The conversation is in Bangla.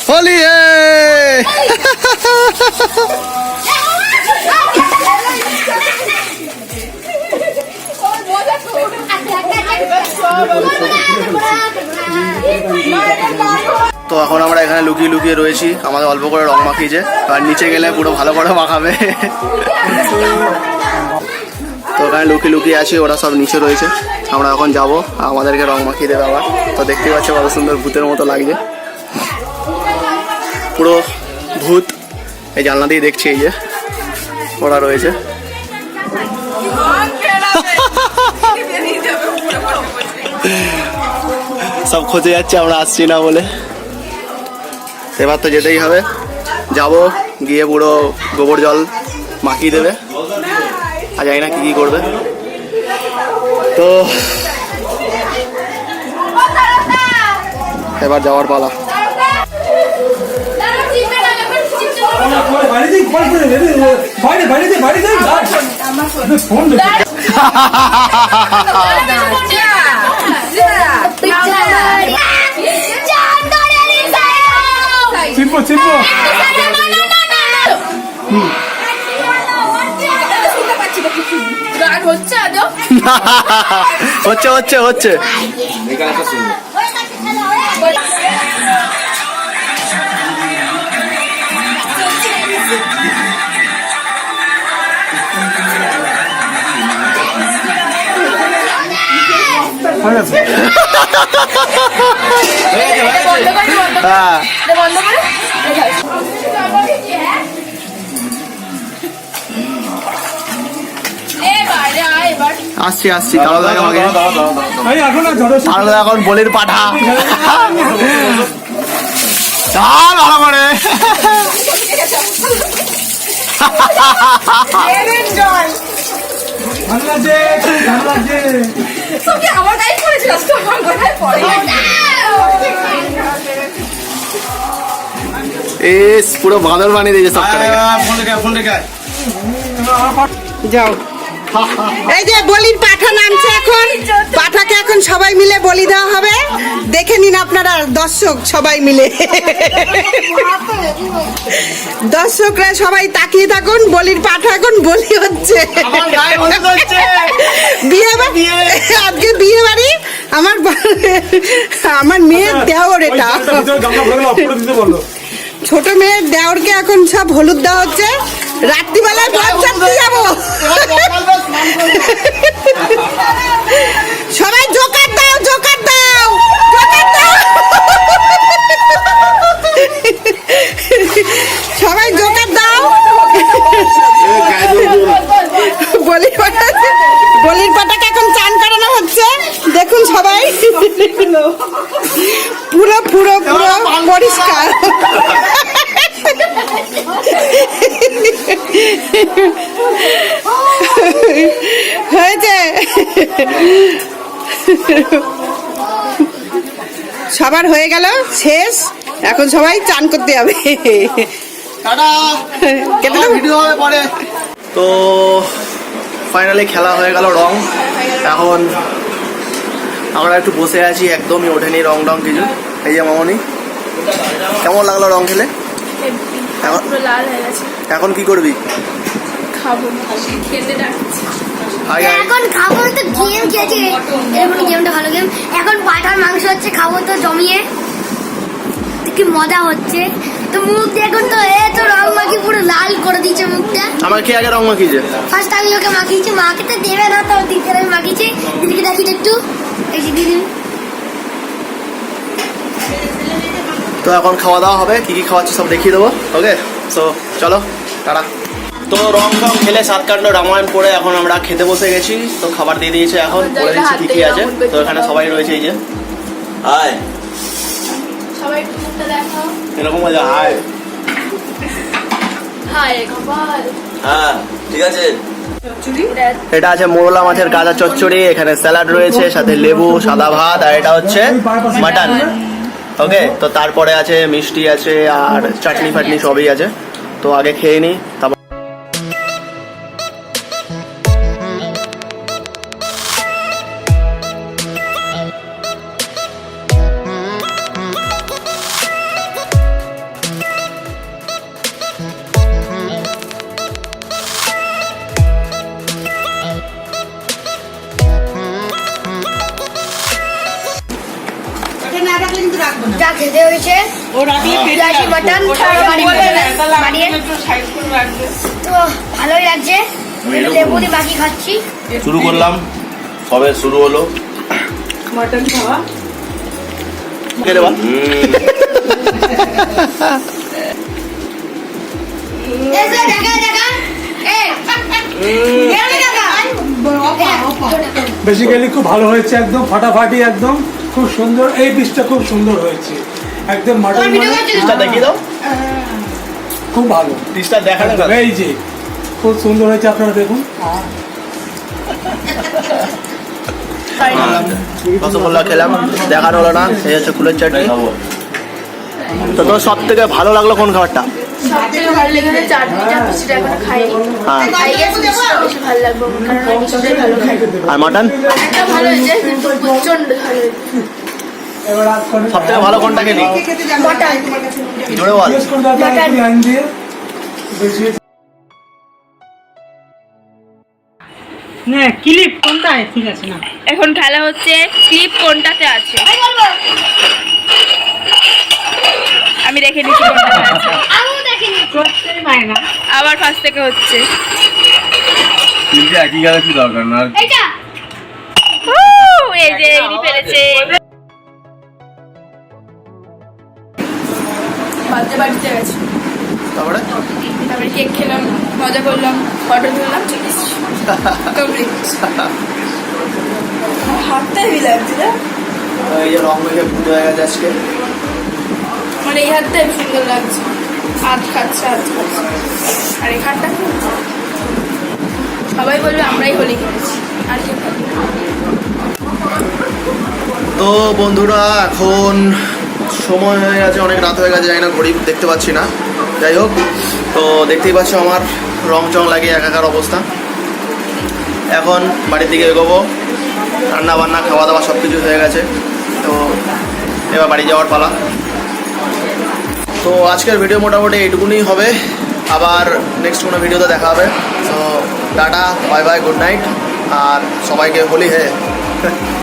होली है। তো এখন আমরা এখানে লুকিয়ে লুকিয়ে রয়েছি, আমাদের অল্প করে রং মাখিয়েছে, আর নিচে গেলে পুরো ভালো করে মাখাবে। তো ওখানে লুকিয়ে লুকিয়ে আছি, ওরা সব নিচে রয়েছে, আমরা এখন যাবো, আমাদেরকে রং মাখিয়ে দেবে আবার। তো দেখতে পাচ্ছি কত সুন্দর ভূতের মতো লাগছে, পুরো ভূত। এই জানলা দিয়ে দেখছি, এই যে ওরা রয়েছে। সব খোঁজে যাচ্ছে আমরা আসছি না বলে। এবার তো যেতেই হবে, যাবো, গিয়ে পুরো গোবর জল মাখিয়ে দেবে, আর জানি না কি কি করবে। তো এবার যাওয়ার পালা। হচ্ছে হচ্ছে হচ্ছে আসছি আসছি। এখন বলির পাঠা ভালো করে পুরো বাঁদর বানিয়ে দিয়েছে সব। যাও, এই যে বলির পাঠা নামছে এখন, পাঠাকে এখন সবাই মিলে বলি দেওয়া হবে, দেখে নিন আপনারা দর্শক সবাই মিলে। দর্শকরা সবাই তাকিয়ে থাকুন, বলির পাঠা এখন বলি হচ্ছে। আজকে বিয়ে বাড়ি, আমার মেয়ের দেওর, এটা ছোট মেয়ের দেওরকে এখন সব হলুদ দেওয়া হচ্ছে। রাত্রিবেলায় বর চাপতে যাবো, সবাই জোকার দাও জোকার দাও জোকার দাও, সবাই জোকার দাও। বলির পাটাকে এখন চান করানো হচ্ছে, দেখুন সবাই পুরো পুরো পুরো পরিষ্কার হয়েছে। সবার হয়ে গেল, শেষ, এখন সবাই চান করতে যাবে। তো ফাইনালি খেলা হয়ে গেল রং, এখন আমরা একটু বসে আছি, একদমই ওঠেনি রং টং কিছু। এই যে মামনি, কেমন লাগলো রং খেলে? এখন কি করবি? খাবো, খেতে ডাকছি। হাই গাইস এখন খাবো তো গেম খেয়েছি, এরকম গেমটা ভালো গেম। এখন পাঠার মাংস হচ্ছে, খাবো তো জমিয়ে, তো কি মজা হচ্ছে। তো মুখ দেখুন তো, এ তো রং মাখি পুরো লাল করে দিয়েছে মুখটা। আমার কি আগে রং মাখিয়েছে? ফার্স্ট আমি ওকে মাখিয়েছি, মাকে তো দেবে না, তো দিদিকে আমি মাখিয়েছি। দিদিকে দেখি তো একটু, এই যে দিদি। তো এখন খাওয়া দাওয়া হবে, কি কি খাওয়াচ্ছি সব দেখিয়ে দেবো। ওকে, সো চলো টাটা। তো রং টং খেলে সাতকাণ্ড রামায়ণ পড়ে এখন আমরা খেতে বসে গেছি। তো খাবার দিয়ে দিয়েছে, এখন বলে দিচ্ছি কি কি আছে। তো এখানে সবাই রয়েছে, এই যে হাই, সবাই মুখটা দেখাও। এরকম মজা। হাই হাই কপাল। হ্যাঁ ঠিক আছে। এটা আছে মোরলা মাছের কাঁচা চচ্চড়ি, এখানে স্যালাড রয়েছে, সাথে লেবু, সাদা ভাত, আর এটা হচ্ছে মাটন। ওকে, তো তারপরে আছে মিষ্টি আছে আর চাটনি ফাটনি সবই আছে। তো আগে খেয়ে নিই, তারপর না রাখলে কিন্তু রাখবো না। যা খেতে হয়েছে, ও রাখলে বিলাসী মাটন বানিয়ে তো ভালোই লাগছে। লেবু দিয়ে বাকি খাচ্ছি। শুরু করলাম, সবে শুরু হলো। মটন খাওয়া। কে রে বল? এসে দেখা দেখা বেসিক্যালি খুব ভালো হয়েছে, একদম ফাটাফাটি, একদম খুব সুন্দর। এই ডিশটা খুব সুন্দর হয়েছে, একদম মাটন ডিশটা দেখিয়ে দাও, খুব ভালো। ডিশটা দেখানো গেল। এই যে খুব সুন্দর হয়েছে, আপনারা দেখুন। রসগোল্লা খেলাম, দেখানো হলো না। এই হচ্ছে ফুলের চাটনি। তো তোর সব থেকে ভালো লাগলো কোন খাবারটা? সবথেকে ভালো লেগেছে চাটনিটা, মিষ্টিটা এখন খাইনি। হ্যাঁ, খাইয়ে মিষ্টিটা বেশি ভালো লাগবে আমার, কারণ আমি মিষ্টিটাই ভালো খাই। আর মাটন একটা ভালো হয়েছে, কিন্তু প্রচন্ড ভালো হয়েছে। এবার আজ করে সব থেকে ভালো কোনটা খেলি? খেতে যাবো মটন। জোরে বল। জিজ্ঞেস করে দাদা একটু লাইন দিয়ে বেশি। না ক্লিপ কোনটায় ঠিক আছে না। এখন খেলা হচ্ছে ক্লিপ কোনটাতে আছে, আমি দেখে নিচ্ছি কোনটাতে আছে। আমিও দেখিনি। করতেই পারে না। আবার ফার্স্ট থেকে হচ্ছে। কিন্তু একই গেলে কি দরকার না? এইটা এই যে ইনি পেরেছে। বার্থডে বাড়িতে গেছি, তারপরে তারপরে কেক খেলাম, মজা করলাম, ফটো তুললাম, ঠিক আছে কমপ্লিট। হাতটা হেভি লাগছে না, এই যে রং মেখে পুজো হয়ে গেছে আজকে। মানে এই হাতটা হেবি সুন্দর লাগছে, হাত খাচ্ছে হাত খাচ্ছে। আর এই হাতটা সবাই বলবে আমরাই হোলি খেলেছি, আর কি খাবে। তো বন্ধুরা এখন সময় হয়ে গেছে, অনেক রাত হয়ে গেছে, জানি না ঘড়ি দেখতে পাচ্ছি না। যাই হোক, তো দেখতেই পাচ্ছ আমার রং চং লাগিয়ে একাকার অবস্থা। এখন বাড়ির দিকে এগোবো, রান্না বান্না খাওয়া দাওয়া সব কিছু হয়ে গেছে। তো এবার বাড়ি যাওয়ার পালা। তো আজকের ভিডিও মোটামুটি এইটুকুনি হবে, আবার নেক্সট কোনো ভিডিওতে দেখা হবে। তো tata, bye bye, good night, আর সবাইকে হোলি হে।